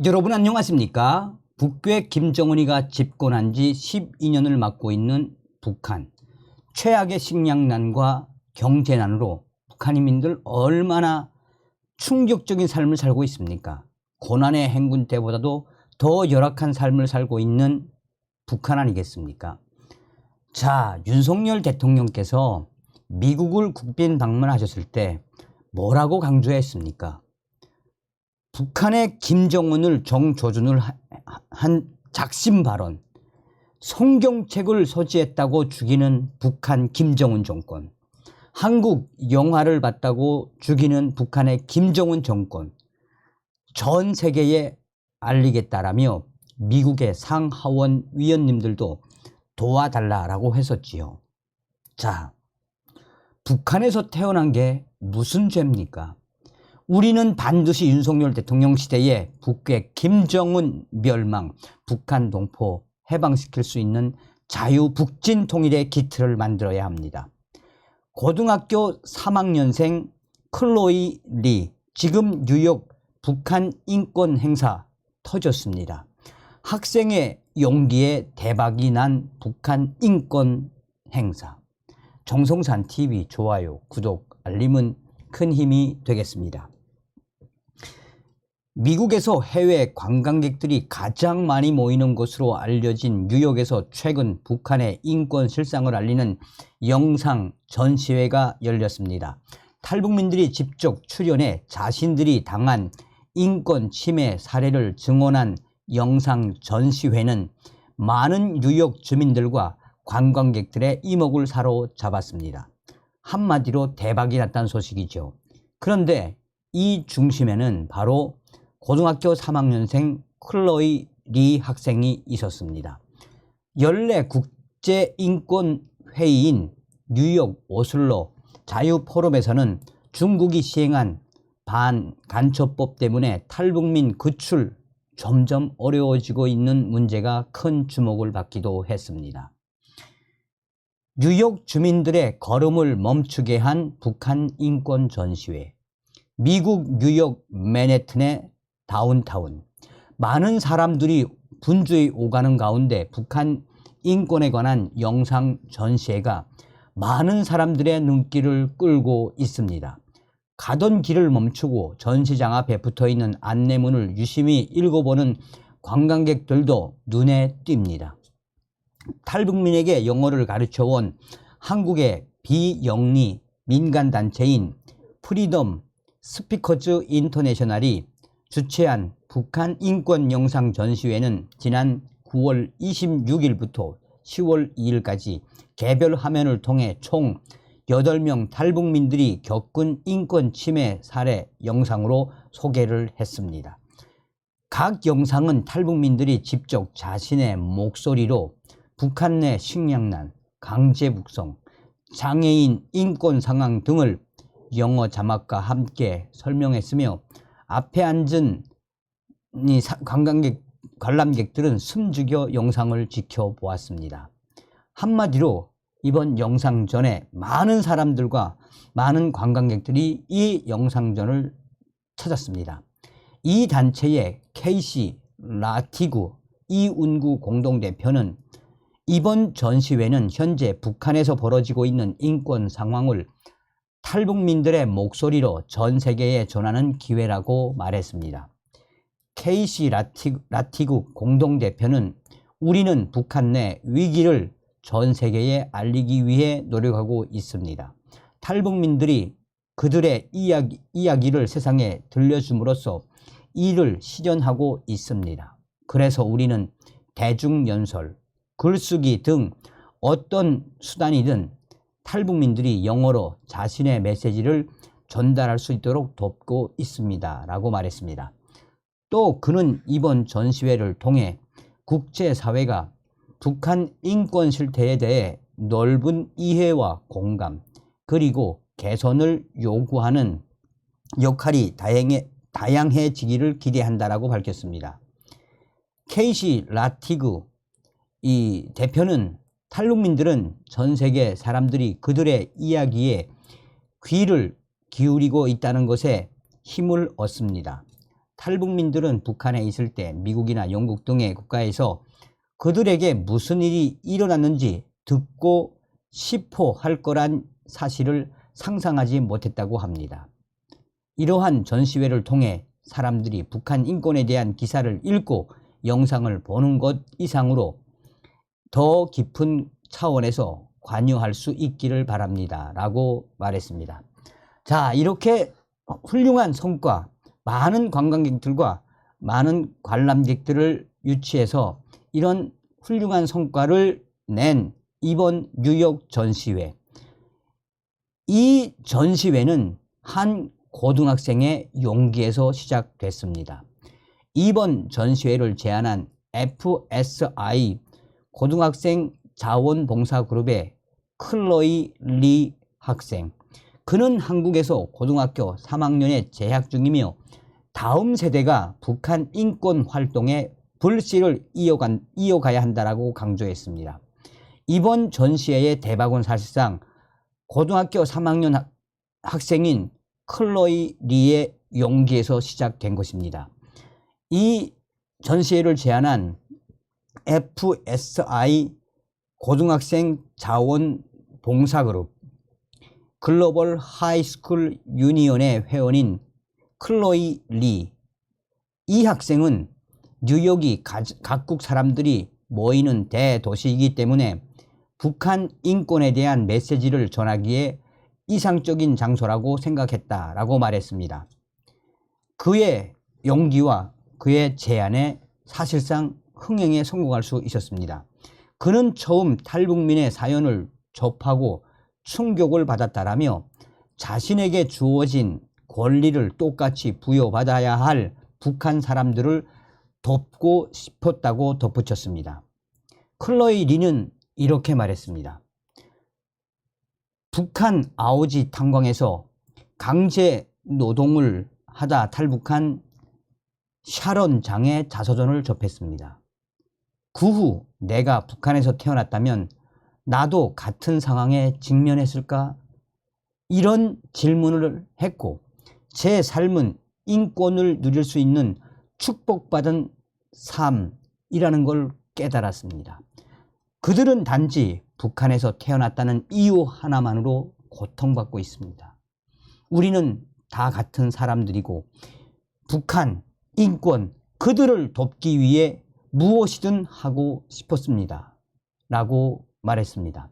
여러분 안녕하십니까? 북괴 김정은이가 집권한 지 12년을 맞고 있는 북한. 최악의 식량난과 경제난으로 북한인민들 얼마나 충격적인 삶을 살고 있습니까? 고난의 행군 때보다도 더 열악한 삶을 살고 있는 북한 아니겠습니까? 자, 윤석열 대통령께서 미국을 국빈 방문하셨을 때 뭐라고 강조했습니까? 북한의 김정은을 정조준을 한 작심 발언, 성경책을 소지했다고 죽이는 북한 김정은 정권, 한국 영화를 봤다고 죽이는 북한의 김정은 정권, 전 세계에 알리겠다라며 미국의 상하원 위원님들도 도와달라라고 했었지요. 자, 북한에서 태어난 게 무슨 죄입니까? 우리는 반드시 윤석열 대통령 시대에 북괴 김정은 멸망, 북한 동포 해방시킬 수 있는 자유 북진 통일의 기틀을 만들어야 합니다. 고등학교 3학년생 클로이 리, 지금 뉴욕 북한 인권 행사 터졌습니다. 학생의 용기에 대박이 난 북한 인권 행사. 정성산 TV 좋아요, 구독, 알림은 큰 힘이 되겠습니다. 미국에서 해외 관광객들이 가장 많이 모이는 곳으로 알려진 뉴욕에서 최근 북한의 인권 실상을 알리는 영상 전시회가 열렸습니다. 탈북민들이 직접 출연해 자신들이 당한 인권 침해 사례를 증언한 영상 전시회는 많은 뉴욕 주민들과 관광객들의 이목을 사로잡았습니다. 한마디로 대박이 났다는 소식이죠. 그런데 이 중심에는 바로 고등학교 3학년생 클로이 리 학생이 있었습니다. 연례 국제인권회의인 뉴욕 오슬로 자유포럼에서는 중국이 시행한 반간첩법 때문에 탈북민 구출 점점 어려워지고 있는 문제가 큰 주목을 받기도 했습니다. 뉴욕 주민들의 걸음을 멈추게 한 북한 인권 전시회. 미국 뉴욕 맨해튼의 다운타운. 많은 사람들이 분주히 오가는 가운데 북한 인권에 관한 영상 전시회가 많은 사람들의 눈길을 끌고 있습니다. 가던 길을 멈추고 전시장 앞에 붙어있는 안내문을 유심히 읽어보는 관광객들도 눈에 띕니다. 탈북민에게 영어를 가르쳐온 한국의 비영리 민간단체인 프리덤 스피커즈 인터내셔널이 주최한 북한 인권 영상 전시회는 지난 9월 26일부터 10월 2일까지 개별 화면을 통해 총 8명 탈북민들이 겪은 인권 침해 사례 영상으로 소개를 했습니다. 각 영상은 탈북민들이 직접 자신의 목소리로 북한 내 식량난, 강제 북송, 장애인 인권 상황 등을 영어 자막과 함께 설명했으며 앞에 앉은 관람객들은 숨죽여 영상을 지켜보았습니다. 한마디로 이번 영상전에 많은 사람들과 많은 관광객들이 이 영상전을 찾았습니다. 이 단체의 케이시 라티구 이운구 공동대표는 이번 전시회는 현재 북한에서 벌어지고 있는 인권 상황을 탈북민들의 목소리로 전 세계에 전하는 기회라고 말했습니다. 케이시 라티구 공동대표는 우리는 북한 내 위기를 전 세계에 알리기 위해 노력하고 있습니다. 탈북민들이 그들의 이야기를 세상에 들려줌으로써 이를 실현하고 있습니다. 그래서 우리는 대중연설, 글쓰기 등 어떤 수단이든 탈북민들이 영어로 자신의 메시지를 전달할 수 있도록 돕고 있습니다. 라고 말했습니다. 또 그는 이번 전시회를 통해 국제사회가 북한 인권 실태에 대해 넓은 이해와 공감 그리고 개선을 요구하는 역할이 다양해지기를 기대한다라고 밝혔습니다. 케이시 라티그 이 대표는 탈북민들은 전 세계 사람들이 그들의 이야기에 귀를 기울이고 있다는 것에 힘을 얻습니다. 탈북민들은 북한에 있을 때 미국이나 영국 등의 국가에서 그들에게 무슨 일이 일어났는지 듣고 싶어 할 거란 사실을 상상하지 못했다고 합니다. 이러한 전시회를 통해 사람들이 북한 인권에 대한 기사를 읽고 영상을 보는 것 이상으로 더 깊은 차원에서 관여할 수 있기를 바랍니다. 라고 말했습니다. 자, 이렇게 훌륭한 성과, 많은 관광객들과 많은 관람객들을 유치해서 이런 훌륭한 성과를 낸 이번 뉴욕 전시회. 이 전시회는 한 고등학생의 용기에서 시작됐습니다. 이번 전시회를 제안한 FSI 고등학생 자원봉사그룹의 클로이 리 학생. 그는 한국에서 고등학교 3학년에 재학 중이며 다음 세대가 북한 인권 활동에 불씨를 이어가야 한다라고 강조했습니다. 이번 전시회의 대박은 사실상 고등학교 3학년 학생인 클로이 리의 용기에서 시작된 것입니다. 이 전시회를 제안한 FSI 고등학생 자원봉사그룹 글로벌 하이스쿨 유니언의 회원인 클로이 리. 이 학생은 뉴욕이 각국 사람들이 모이는 대도시이기 때문에 북한 인권에 대한 메시지를 전하기에 이상적인 장소라고 생각했다라고 말했습니다. 그의 용기와 그의 제안에 사실상 흥행에 성공할 수 있었습니다. 그는 처음 탈북민의 사연을 접하고 충격을 받았다라며 자신에게 주어진 권리를 똑같이 부여받아야 할 북한 사람들을 돕고 싶었다고 덧붙였습니다. 클로이 리는 이렇게 말했습니다. 북한 아오지 탄광에서 강제 노동을 하다 탈북한 샤론 장의 자서전을 접했습니다. 그 후 내가 북한에서 태어났다면 나도 같은 상황에 직면했을까? 이런 질문을 했고 제 삶은 인권을 누릴 수 있는 축복받은 삶이라는 걸 깨달았습니다. 그들은 단지 북한에서 태어났다는 이유 하나만으로 고통받고 있습니다. 우리는 다 같은 사람들이고 북한, 인권, 그들을 돕기 위해 무엇이든 하고 싶었습니다. 라고 말했습니다.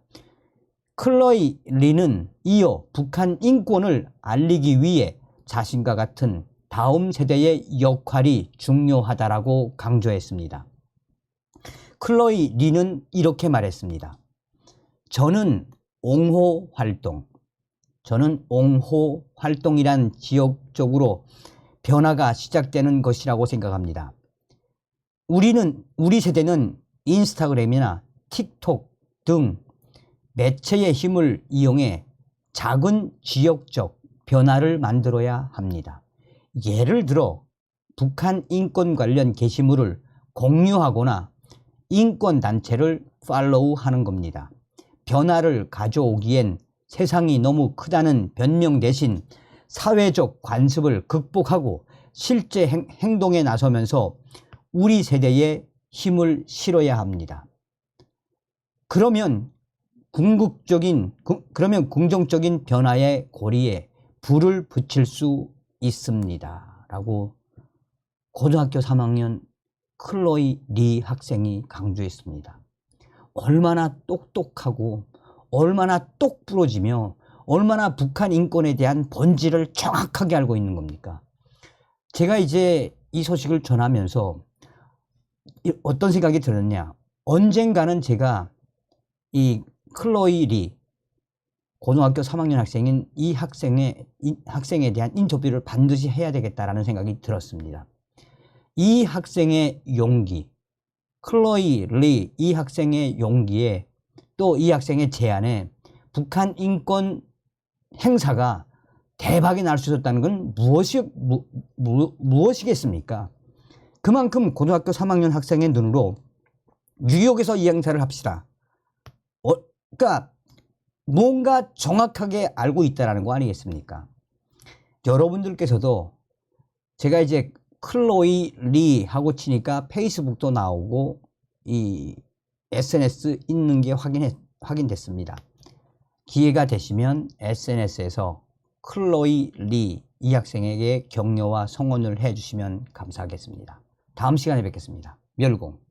클로이 리는 이어 북한 인권을 알리기 위해 자신과 같은 다음 세대의 역할이 중요하다라고 강조했습니다. 클로이 리는 이렇게 말했습니다. 저는 옹호 활동이란 지역적으로 변화가 시작되는 것이라고 생각합니다. 우리 세대는 인스타그램이나 틱톡 등 매체의 힘을 이용해 작은 지역적 변화를 만들어야 합니다. 예를 들어 북한 인권 관련 게시물을 공유하거나 인권단체를 팔로우하는 겁니다. 변화를 가져오기엔 세상이 너무 크다는 변명 대신 사회적 관습을 극복하고 실제 행동에 나서면서 우리 세대에 힘을 실어야 합니다. 그러면 긍정적인 변화의 고리에 불을 붙일 수 있습니다. 라고 고등학교 3학년 클로이 리 학생이 강조했습니다. 얼마나 똑똑하고 얼마나 똑부러지며 얼마나 북한 인권에 대한 본질을 정확하게 알고 있는 겁니까? 제가 이제 이 소식을 전하면서 어떤 생각이 들었냐. 언젠가는 제가 이 클로이 리 고등학교 3학년 학생인 이 학생에 대한 인터뷰를 반드시 해야 되겠다라는 생각이 들었습니다. 이 학생의 용기, 클로이 리 이 학생의 용기에 또 이 학생의 제안에 북한 인권 행사가 대박이 날 수 있었다는 건 무엇이겠습니까? 그만큼 고등학교 3학년 학생의 눈으로 뉴욕에서 이 행사를 합시다. 그러니까 뭔가 정확하게 알고 있다는 거 아니겠습니까? 여러분들께서도 제가 이제 클로이 리 하고 치니까 페이스북도 나오고 이 SNS 있는 게 확인됐습니다. 기회가 되시면 SNS에서 클로이 리 이 학생에게 격려와 성원을 해주시면 감사하겠습니다. 다음 시간에 뵙겠습니다. 멸공.